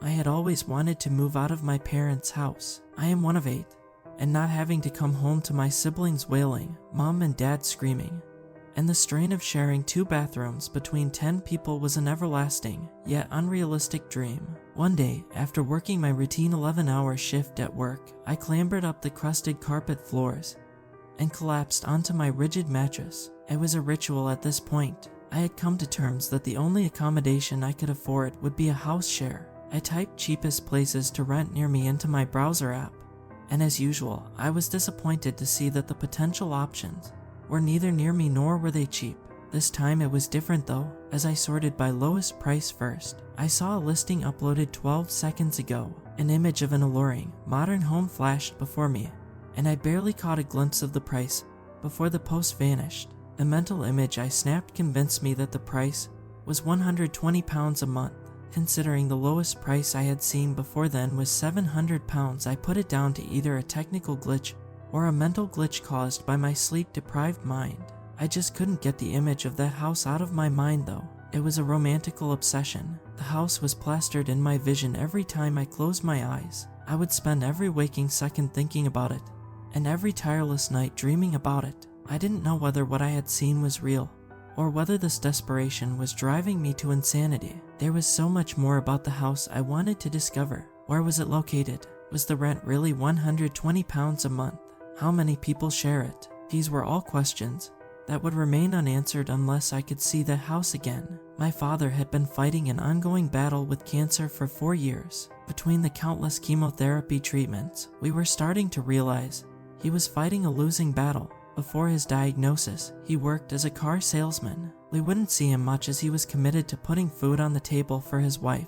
I had always wanted to move out of my parents' house. I am one of 8, and not having to come home to my siblings wailing, mom and dad screaming, and the strain of sharing 2 bathrooms between 10 people was an everlasting, yet unrealistic dream. One day, after working my routine 11-hour shift at work, I clambered up the crusted carpet floors and collapsed onto my rigid mattress. It was a ritual at this point. I had come to terms that the only accommodation I could afford would be a house share. I typed cheapest places to rent near me into my browser app, and as usual, I was disappointed to see that the potential options were neither near me nor were they cheap. This time it was different though. As I sorted by lowest price first, I saw a listing uploaded 12 seconds ago. An image of an alluring, modern home flashed before me, and I barely caught a glimpse of the price before the post vanished. The mental image I snapped convinced me that the price was £120 a month. Considering the lowest price I had seen before then was £700, I put it down to either a technical glitch or a mental glitch caused by my sleep-deprived mind. I just couldn't get the image of that house out of my mind though. It was a romantical obsession. The house was plastered in my vision every time I closed my eyes. I would spend every waking second thinking about it, and every tireless night dreaming about it. I didn't know whether what I had seen was real, or whether this desperation was driving me to insanity. There was so much more about the house I wanted to discover. Where was it located? Was the rent really £120 a month? How many people share it? These were all questions that would remain unanswered unless I could see the house again. My father had been fighting an ongoing battle with cancer for 4 years. Between the countless chemotherapy treatments, we were starting to realize he was fighting a losing battle. Before his diagnosis, he worked as a car salesman. We wouldn't see him much as he was committed to putting food on the table for his wife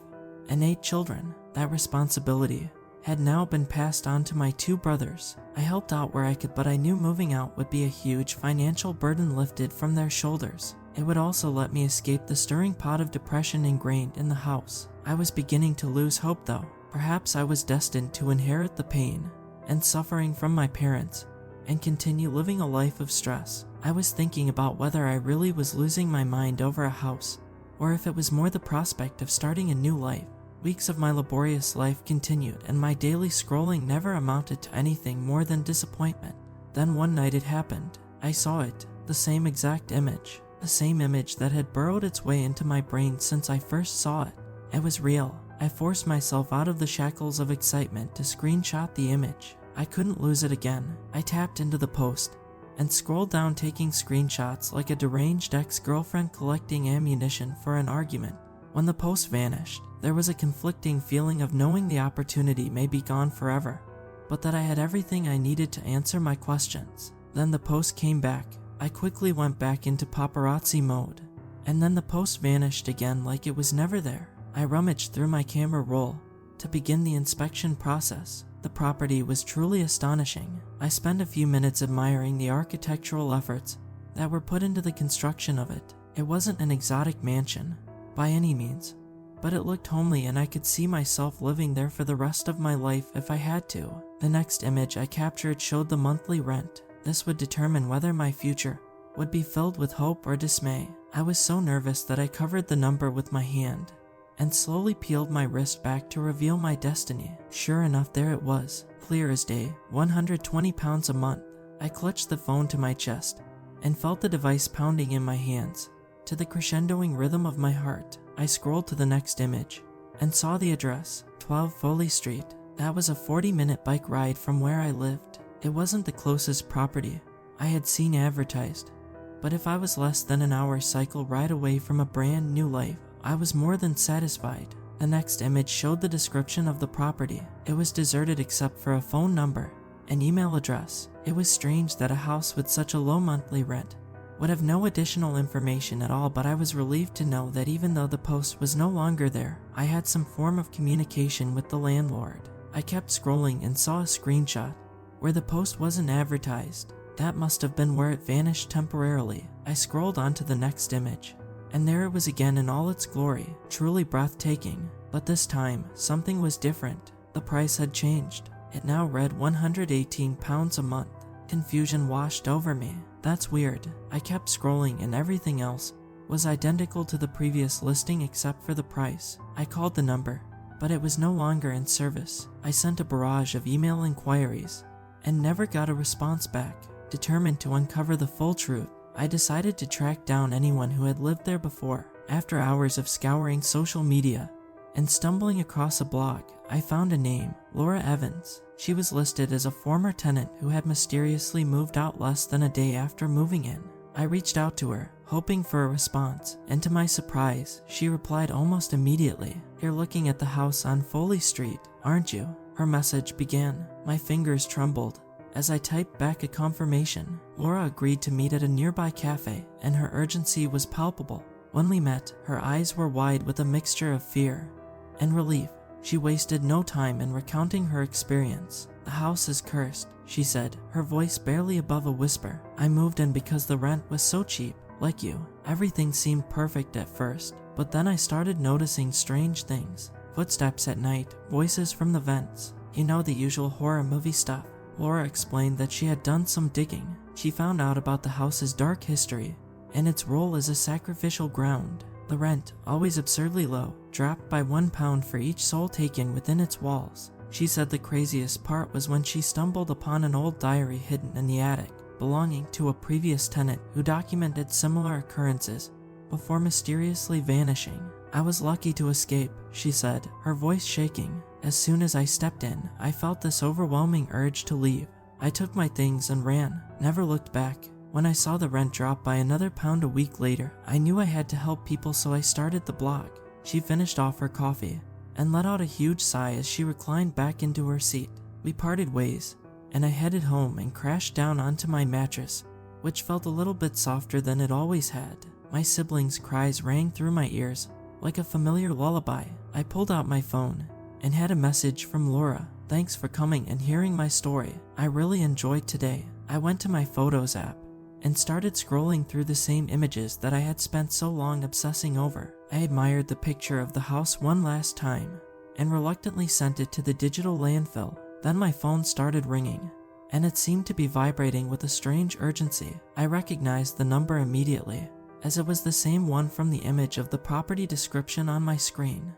and 8 children. That responsibility had now been passed on to my 2 brothers. I helped out where I could, but I knew moving out would be a huge financial burden lifted from their shoulders. It would also let me escape the stirring pot of depression ingrained in the house. I was beginning to lose hope though. Perhaps I was destined to inherit the pain and suffering from my parents and continue living a life of stress. I was thinking about whether I really was losing my mind over a house, or if it was more the prospect of starting a new life. Weeks of my laborious life continued, and my daily scrolling never amounted to anything more than disappointment. Then one night it happened. I saw it, the same exact image, the same image that had burrowed its way into my brain since I first saw it. It was real. I forced myself out of the shackles of excitement to screenshot the image. I couldn't lose it again. I tapped into the post and scrolled down, taking screenshots like a deranged ex-girlfriend collecting ammunition for an argument. When the post vanished, there was a conflicting feeling of knowing the opportunity may be gone forever, but that I had everything I needed to answer my questions. Then the post came back. I quickly went back into paparazzi mode, and then the post vanished again like it was never there. I rummaged through my camera roll to begin the inspection process. The property was truly astonishing. I spent a few minutes admiring the architectural efforts that were put into the construction of it. It wasn't an exotic mansion by any means, but it looked homely, and I could see myself living there for the rest of my life if I had to. The next image I captured showed the monthly rent. This would determine whether my future would be filled with hope or dismay. I was so nervous that I covered the number with my hand and slowly peeled my wrist back to reveal my destiny. Sure enough, there it was, clear as day, £120 a month. I clutched the phone to my chest and felt the device pounding in my hands. To the crescendoing rhythm of my heart, I scrolled to the next image and saw the address, 12 Foley Street. That was a 40-minute bike ride from where I lived. It wasn't the closest property I had seen advertised, but if I was less than an hour cycle ride away from a brand new life, I was more than satisfied. The next image showed the description of the property. It was deserted except for a phone number and email address. It was strange that a house with such a low monthly rent would have no additional information at all, but I was relieved to know that even though the post was no longer there, I had some form of communication with the landlord. I kept scrolling and saw a screenshot where the post wasn't advertised. That must have been where it vanished temporarily. I scrolled on to the next image, and there it was again in all its glory, truly breathtaking. But this time, something was different. The price had changed. It now read £118 a month. Confusion washed over me. That's weird. I kept scrolling and everything else was identical to the previous listing except for the price. I called the number but it was no longer in service. I sent a barrage of email inquiries and never got a response back. Determined to uncover the full truth, I decided to track down anyone who had lived there before. After hours of scouring social media and stumbling across a blog, I found a name, Laura Evans. She was listed as a former tenant who had mysteriously moved out less than a day after moving in. I reached out to her, hoping for a response, and to my surprise, she replied almost immediately. "You're looking at the house on Foley Street, aren't you?" Her message began. My fingers trembled as I typed back a confirmation. Laura agreed to meet at a nearby cafe, and her urgency was palpable. When we met, her eyes were wide with a mixture of fear and relief. She wasted no time in recounting her experience. "The house is cursed," she said, her voice barely above a whisper. "I moved in because the rent was so cheap. Like you, everything seemed perfect at first, but then I started noticing strange things. Footsteps at night, voices from the vents. You know, the usual horror movie stuff." Laura explained that she had done some digging. She found out about the house's dark history and its role as a sacrificial ground. The rent, always absurdly low, dropped by £1 for each soul taken within its walls. She said the craziest part was when she stumbled upon an old diary hidden in the attic, belonging to a previous tenant who documented similar occurrences before mysteriously vanishing. "I was lucky to escape," she said, her voice shaking. "As soon as I stepped in, I felt this overwhelming urge to leave. I took my things and ran, never looked back. When I saw the rent drop by another £1 a week later, I knew I had to help people, so I started the blog." She finished off her coffee and let out a huge sigh as she reclined back into her seat. We parted ways, and I headed home and crashed down onto my mattress, which felt a little bit softer than it always had. My siblings' cries rang through my ears like a familiar lullaby. I pulled out my phone and had a message from Laura. "Thanks for coming and hearing my story. I really enjoyed today." I went to my Photos app and started scrolling through the same images that I had spent so long obsessing over. I admired the picture of the house one last time and reluctantly sent it to the digital landfill. Then my phone started ringing, and it seemed to be vibrating with a strange urgency. I recognized the number immediately, as it was the same one from the image of the property description on my screen.